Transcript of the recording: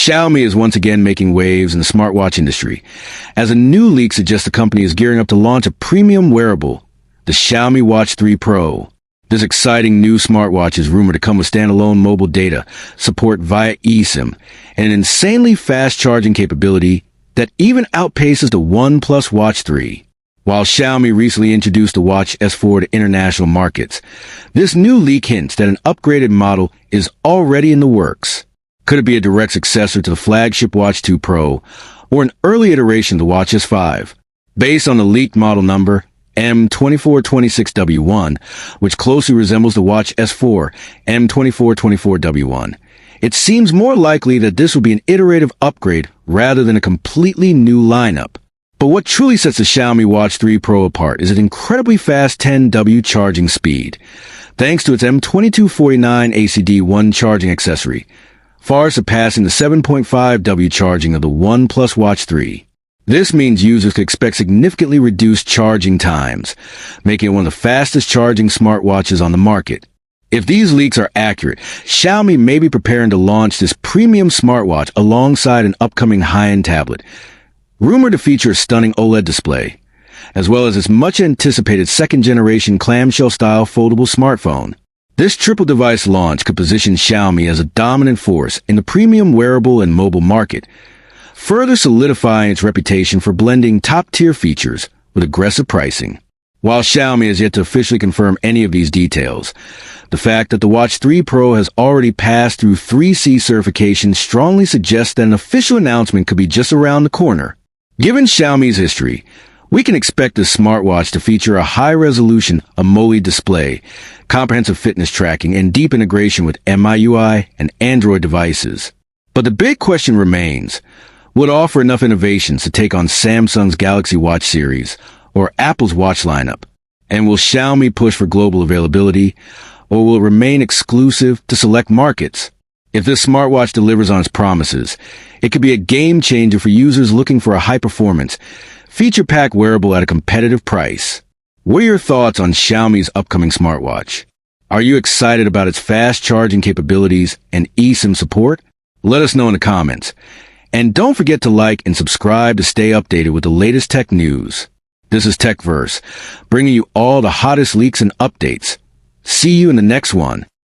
Xiaomi is once again making waves in the smartwatch industry, as a new leak suggests the company is gearing up to launch a premium wearable, the Xiaomi Watch 3 Pro. This exciting new smartwatch is rumored to come with standalone mobile data, support via eSIM, and an insanely fast charging capability that even outpaces the OnePlus Watch 3. While Xiaomi recently introduced the Watch S4 to international markets, this new leak hints that an upgraded model is already in the works. Could it be a direct successor to the flagship Watch 2 Pro, or an early iteration of the Watch S5? Based on the leaked model number, M2426W1, which closely resembles the Watch S4, M2424W1, it seems more likely that this will be an iterative upgrade rather than a completely new lineup. But what truly sets the Xiaomi Watch 3 Pro apart is its incredibly fast 10W charging speed, thanks to its M2249 ACD1 charging accessory, far surpassing the 7.5W charging of the OnePlus Watch 3. This means users could expect significantly reduced charging times, making it one of the fastest charging smartwatches on the market. If these leaks are accurate, Xiaomi may be preparing to launch this premium smartwatch alongside an upcoming high-end tablet, rumored to feature a stunning OLED display, as well as its much-anticipated second-generation clamshell-style foldable smartphone. This triple-device launch could position Xiaomi as a dominant force in the premium wearable and mobile market, further solidifying its reputation for blending top-tier features with aggressive pricing. While Xiaomi has yet to officially confirm any of these details, the fact that the Watch 3 Pro has already passed through 3C certification strongly suggests that an official announcement could be just around the corner. Given Xiaomi's history, we can expect this smartwatch to feature a high-resolution AMOLED display, comprehensive fitness tracking, and deep integration with MIUI and Android devices. But the big question remains, will it offer enough innovations to take on Samsung's Galaxy Watch series or Apple's Watch lineup? And will Xiaomi push for global availability, or will it remain exclusive to select markets? If this smartwatch delivers on its promises, it could be a game-changer for users looking for a high-performance, feature-packed wearable at a competitive price. What are your thoughts on Xiaomi's upcoming smartwatch? Are you excited about its fast charging capabilities and eSIM support? Let us know in the comments. And don't forget to like and subscribe to stay updated with the latest tech news. This is TechVerse, bringing you all the hottest leaks and updates. See you in the next one.